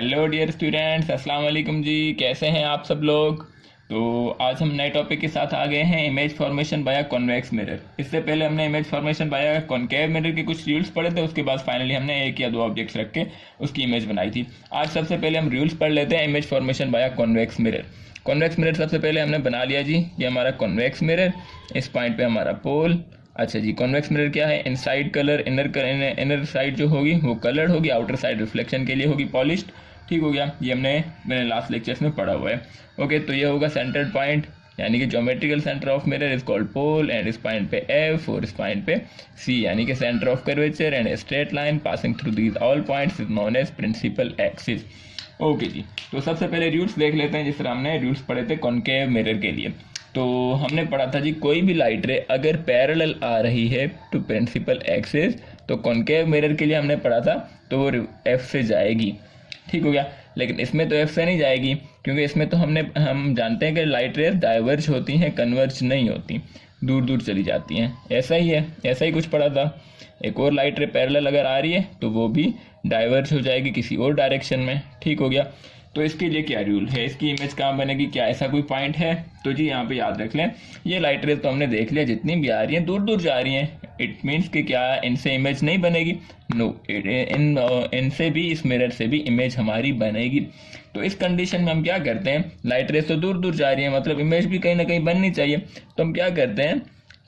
Hello dear students, अस्सलाम वालेकुम जी। कैसे हैं आप सब लोग। तो आज हम नए टॉपिक के साथ आ गए हैं, image formation by convex mirror. इससे पहले हमने image formation bye concave mirror के कुछ रूल्स पढ़े थे, उसके बाद फाइनली हमने एक या दो ऑब्जेक्ट्स रख के उसकी इमेज बनाई थी। आज सबसे पहले हम रूल्स पढ़ लेते हैं image formation by convex mirror. Convex mirror सबसे पहले हमने बना लिया जी, ये हमारा कॉन्वेक्स मिरर, इस पॉइंट पे हमारा पोल। अच्छा जी, कॉन्वेक्स मिरर क्या है, इनसाइड कलर, इनर साइड जो होगी वो कलर्ड होगी, आउटर साइड रिफ्लेक्शन के लिए होगी पॉलिश्ड। ठीक हो गया, ये मैंने लास्ट लेक्चर्स में पढ़ा हुआ है। ओके, तो ये होगा सेंटर्ड पॉइंट, यानी कि geometrical centre of mirror is called pole, and इस पॉइंट पे एफ और इस पॉइंट पे सी, यानी कि centre of curvature and straight line passing through these all points is known as principal axis. Okay जी, तो सबसे पहले रूल्स देख लेते हैं। जिस तरह हमने रूल्स पढ़े थे कॉनकेव मिरर के लिए, तो हमने पढ़ा था जी, कोई भी लाइट रे अगर पैरेलल आ रही है टू प्रिंसिपल एक्सिस, तो कॉनकेव मिरर के लिए हमने पढ़ा था तो वो एफ से जाएगी। ठीक हो गया, लेकिन इसमें तो एफ से नहीं जाएगी, क्योंकि इसमें तो हम जानते हैं कि लाइट रेज डाइवर्ज होती हैं, कन्वर्ज नहीं होती, दूर दूर चली जाती हैं। ऐसा ही है, ऐसा ही कुछ पढ़ा था। एक और लाइट रे पैरेलल अगर आ रही है तो वो भी डाइवर्ज हो जाएगी किसी और डायरेक्शन में। ठीक हो गया, तो इसके लिए क्या रूल है, इसकी इमेज कहाँ बनेगी, क्या ऐसा कोई पॉइंट है। तो जी यहाँ पे याद रख लें, ये लाइट रेज तो हमने देख लिया, जितनी भी आ रही हैं दूर दूर जा रही हैं। इट मीन्स कि क्या इनसे इमेज नहीं बनेगी, नो, इनसे भी, इस मिरर से भी इमेज हमारी बनेगी। तो इस कंडीशन में हम क्या करते हैं, लाइट रेज तो दूर दूर जा रही है, मतलब इमेज भी कहीं ना कहीं बननी चाहिए। तो हम क्या करते हैं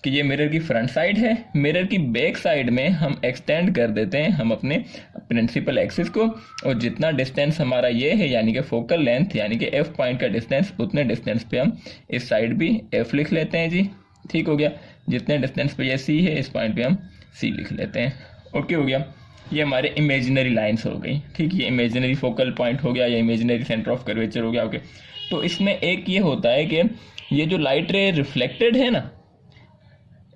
कि ये मिरर की फ्रंट साइड है, मिरर की बैक साइड में हम एक्सटेंड कर देते हैं हम अपने प्रिंसिपल एक्सिस को, और जितना डिस्टेंस हमारा ये है, यानी कि फोकल लेंथ, यानी कि एफ पॉइंट का डिस्टेंस, उतने डिस्टेंस पे हम इस साइड भी एफ लिख लेते हैं जी। ठीक हो गया, जितने डिस्टेंस पे ये सी है, इस पॉइंट पे हम सी लिख लेते हैं। ओके हो गया, ये हमारे इमेजिनरी लाइन्स हो गई। ठीक, ये इमेजिनरी फोकल पॉइंट हो गया, या इमेजिनरी सेंटर ऑफ कर्वेचर हो गया। ओके, तो इसमें एक ये होता है कि ये जो लाइट रे रिफ्लेक्टेड है ना,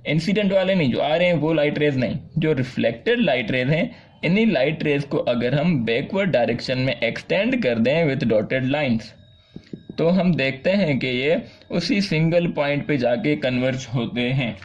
इंसिडेंट वाले नहीं, जो आ रहे हैं वो लाइट रेज नहीं, जो रिफ्लेक्टेड लाइट रेज हैं, इन्हीं लाइट रेज को अगर हम बैकवर्ड डायरेक्शन में एक्सटेंड कर दें विद डॉटेड लाइंस, तो हम देखते हैं कि ये उसी सिंगल पॉइंट पे जाके कन्वर्ज होते हैं।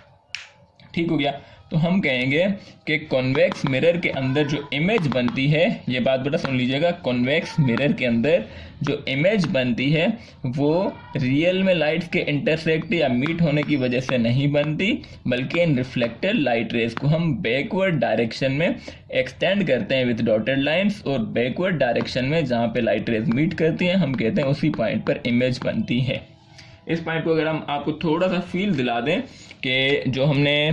ठीक हो गया, तो हम कहेंगे कि कॉन्वेक्स मिरर के अंदर जो इमेज बनती है, ये बात बेटा सुन लीजिएगा, कॉन्वेक्स मिरर के अंदर जो इमेज बनती है वो रियल में लाइट्स के इंटरसेक्ट या मीट होने की वजह से नहीं बनती, बल्कि इन रिफ्लेक्टेड लाइट रेज को हम बैकवर्ड डायरेक्शन में एक्सटेंड करते हैं विद डॉटेड लाइंस, और बैकवर्ड डायरेक्शन में जहाँ पे लाइट रेज मीट करती हैं, हम कहते हैं उसी पॉइंट पर इमेज बनती है। इस पॉइंट को अगर हम आपको थोड़ा सा फील दिला दें कि जो हमने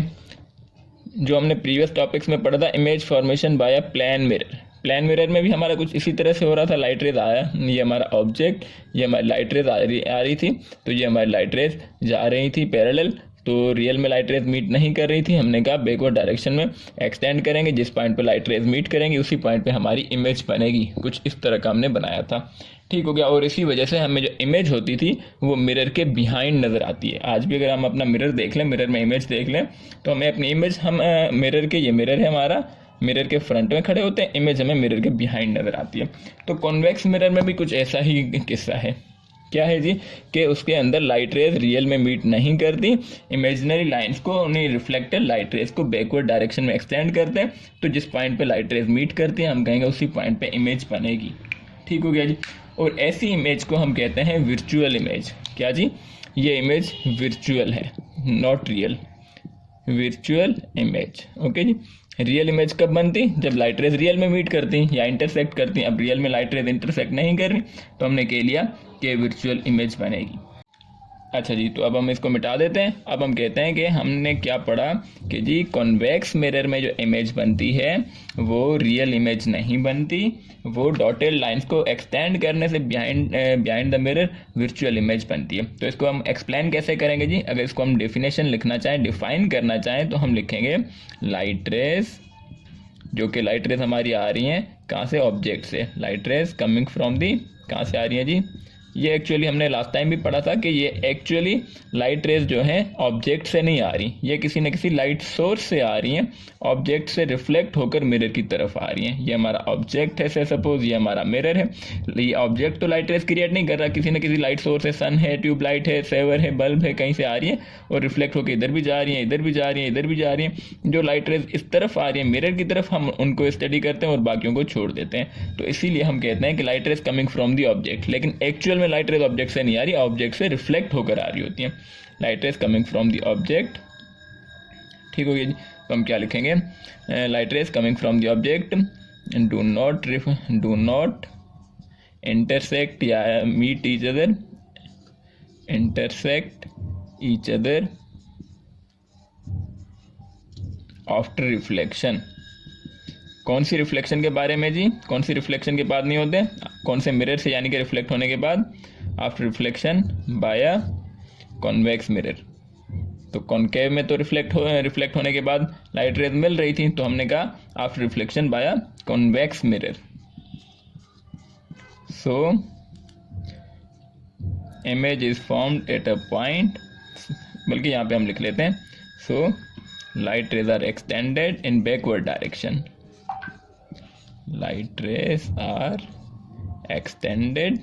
प्रीवियस टॉपिक्स में पढ़ा था, image formation by plane mirror, plane mirror में भी हमारा कुछ इसी तरह से हो रहा था। लाइट रेज आया, ये हमारा ऑब्जेक्ट, ये हमारी लाइट रेज आ रही थी, तो ये हमारी लाइट रेज जा रही थी पैरेलल, तो रियल में लाइट रेज मीट नहीं कर रही थी। हमने कहा बैकवर्ड डायरेक्शन में एक्सटेंड करेंगे, जिस पॉइंट पे लाइट रेज मीट करेंगे उसी पॉइंट पे हमारी इमेज बनेगी। कुछ इस तरह का हमने बनाया था। ठीक हो गया, और इसी वजह से हमें जो इमेज होती थी वो मिरर के बिहाइंड नज़र आती है। आज भी अगर हम अपना मिरर देख लें, मिरर में इमेज देख लें, तो हमें अपनी इमेज, हम मिरर के, ये मिरर है हमारा, मिरर के फ्रंट में खड़े होते हैं, इमेज हमें मिरर के बिहाइंड नज़र आती है। तो कॉन्वेक्स मिरर में भी कुछ ऐसा ही किस्सा है। क्या है जी, कि उसके अंदर लाइट रेज रियल में मीट नहीं करती, इमेजिनरी लाइंस को, उन्हें रिफ्लेक्टेड लाइट रेज को बैकवर्ड डायरेक्शन में एक्सटेंड करते हैं, तो जिस पॉइंट पे लाइट रेज मीट करती हैं हम कहेंगे उसी पॉइंट पे इमेज बनेगी। ठीक हो गया जी, और ऐसी इमेज को हम कहते हैं वर्चुअल इमेज। क्या जी, ये इमेज वर्चुअल है, not real, virtual image. Okay जी, रियल इमेज कब बनती, जब लाइट रेज रियल में मीट करती या इंटरसेक्ट करती। अब रियल में लाइट रेज इंटरसेक्ट नहीं कर रही, तो हमने कह लिया कि वर्चुअल इमेज बनेगी। अच्छा जी, तो अब हम इसको मिटा देते हैं। अब हम कहते हैं कि हमने क्या पढ़ा कि जी, कॉन्वेक्स मिरर में जो इमेज बनती है वो रियल इमेज नहीं बनती, वो डॉटेड लाइंस को एक्सटेंड करने से behind the mirror virtual image बनती है। तो इसको हम एक्सप्लेन कैसे करेंगे जी, अगर इसको हम डेफिनेशन लिखना चाहें, डिफाइन करना चाहें, तो हम लिखेंगे लाइट रेज, जो कि लाइट रेज हमारी आ रही हैं कहाँ से, ऑब्जेक्ट से, लाइट रेज कमिंग फ्रॉम दी, कहाँ से आ रही है जी, ये एक्चुअली हमने लास्ट टाइम भी पढ़ा था कि ये एक्चुअली लाइट रेज जो है ऑब्जेक्ट से नहीं आ रही, ये किसी न किसी लाइट सोर्स से आ रही हैं, ऑब्जेक्ट से रिफ्लेक्ट होकर मिरर की तरफ आ रही हैं। ये हमारा ऑब्जेक्ट है, से सपोज ये हमारा मिरर है। ये ऑब्जेक्ट तो लाइट रेज क्रिएट नहीं कर रहा, किसी न किसी लाइट सोर्स है, सन है, ट्यूबलाइट है, सेवर है, बल्ब है, कहीं से आ रही है और रिफ्लेक्ट होकर इधर भी जा रही है, इधर भी जा रही है, इधर भी जा रही है। जो लाइट रेज इस तरफ आ रही है मिरर की तरफ, हम उनको स्टडी करते हैं और बाकियों को छोड़ देते हैं। तो इसीलिए हम कहते हैं कि light rays coming from the object. लेकिन एक्चुअल में लाइट रेज ऑब्जेक्ट से नहीं आ रही, ऑब्जेक्ट से रिफ्लेक्ट होकर आ रही होती है। Light rays coming from the object, ठीक हो गया जी। तो हम क्या लिखेंगे, light rays coming from the object do not intersect या meet each other, intersect each other after reflection. कौन सी रिफ्लेक्शन के बारे में जी, कौन सी रिफ्लेक्शन के बाद नहीं होते, कौन से मिरर से, यानी कि रिफ्लेक्ट होने के बाद, after reflection by a convex mirror. तो कॉनकेव में तो रिफ्लेक्ट होने के बाद लाइट रेज मिल रही थी, तो हमने कहा after reflection by a convex mirror. So image is formed at a point, बल्कि यहाँ पे हम लिख लेते हैं, so light rays are extended in backward direction, light rays are extended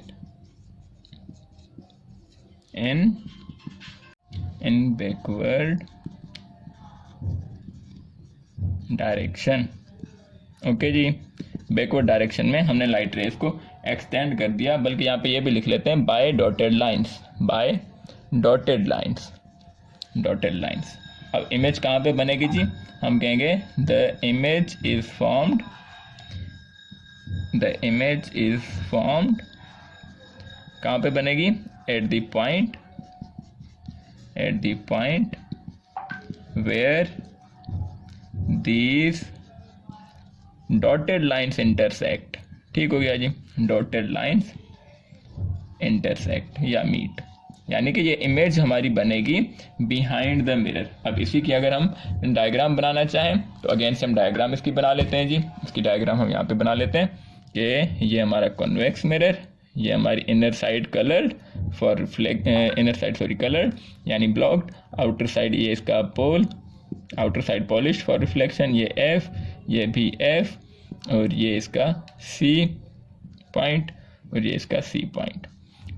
in backward direction। Okay जी, बैकवर्ड डायरेक्शन में हमने लाइट रेज को एक्सटेंड कर दिया, बल्कि यहाँ पे ये भी लिख लेते हैं by dotted lines, by dotted lines, dotted lines. अब इमेज कहाँ पे बनेगी जी, हम कहेंगे the image is formed, the image is formed, कहाँ पे बनेगी, at the point where these dotted lines intersect। ठीक हो गया जी, dotted lines intersect या meet, यानी कि ये इमेज हमारी बनेगी बिहाइंड द मिरर। अब इसी की अगर हम डायग्राम बनाना चाहें तो अगेन से हम डायग्राम इसकी बना लेते हैं जी। इसकी डायग्राम हम यहाँ पे बना लेते हैं कि ये हमारा कॉन्वेक्स मिरर, ये हमारी inner side coloured for coloured यानी ब्लॉक्ड, आउटर साइड ये इसका pole, outer side polish for reflection, ये एफ, ये भी एफ, और ये इसका सी पॉइंट और ये इसका सी पॉइंट।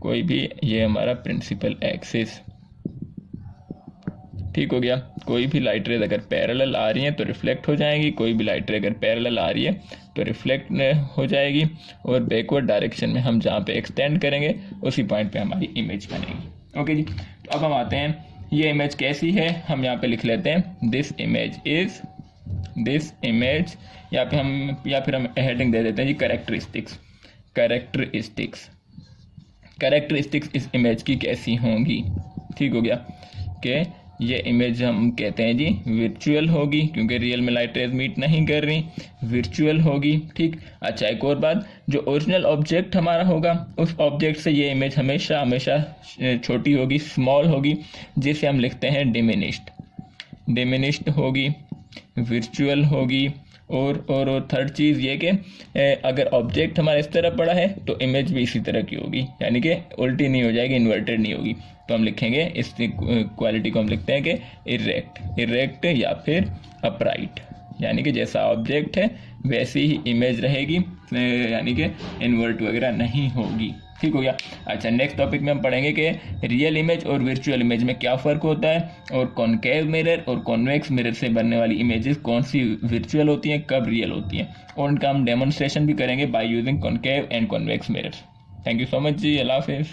कोई भी, ये हमारा प्रिंसिपल एक्सिस, ठीक हो गया। कोई भी लाइट रेज अगर पैरेलल आ रही है तो रिफ्लेक्ट हो जाएंगी, कोई भी लाइट रे अगर पैरेलल आ रही है तो रिफ्लेक्ट हो जाएगी, और बैकवर्ड डायरेक्शन में हम जहाँ पे एक्सटेंड करेंगे उसी पॉइंट पे हमारी इमेज बनेगी। ओके जी, तो अब हम आते हैं, ये इमेज कैसी है, हम यहाँ पे लिख लेते हैं दिस इमेज, या फिर हम हेडिंग दे देते हैं जी कैरेक्टरिस्टिक्स इस इमेज की कैसी होंगी। ठीक हो गया कि ये इमेज हम कहते हैं जी वर्चुअल होगी, क्योंकि रियल में लाइट रेज मीट नहीं कर रही, वर्चुअल होगी। ठीक, अच्छा एक और बात, जो ओरिजिनल ऑब्जेक्ट हमारा होगा उस ऑब्जेक्ट से ये इमेज हमेशा छोटी होगी, स्मॉल होगी, जिसे हम लिखते हैं डिमिनिश्ड होगी, वर्चुअल होगी। और थर्ड चीज़ ये कि अगर ऑब्जेक्ट हमारा इस तरह पड़ा है तो इमेज भी इसी तरह की होगी, यानी कि उल्टी नहीं हो जाएगी, इन्वर्टेड नहीं होगी। तो हम लिखेंगे इस क्वालिटी को हम लिखते हैं कि इरेक्ट या फिर अपराइट, यानी कि जैसा ऑब्जेक्ट है वैसी ही इमेज रहेगी, यानी कि इन्वर्ट वगैरह नहीं होगी। ठीक हो गया। अच्छा, नेक्स्ट टॉपिक में हम पढ़ेंगे कि रियल इमेज और वर्चुअल इमेज में क्या फ़र्क होता है, और कॉनकेव मिरर और कॉन्वेक्स मिरर से बनने वाली इमेजेस कौन सी वर्चुअल होती हैं, कब रियल होती हैं, और उनका हम डेमोन्स्ट्रेशन भी करेंगे by using concave and convex mirror. Thank you so much जी, अल्लाह हाफिज़।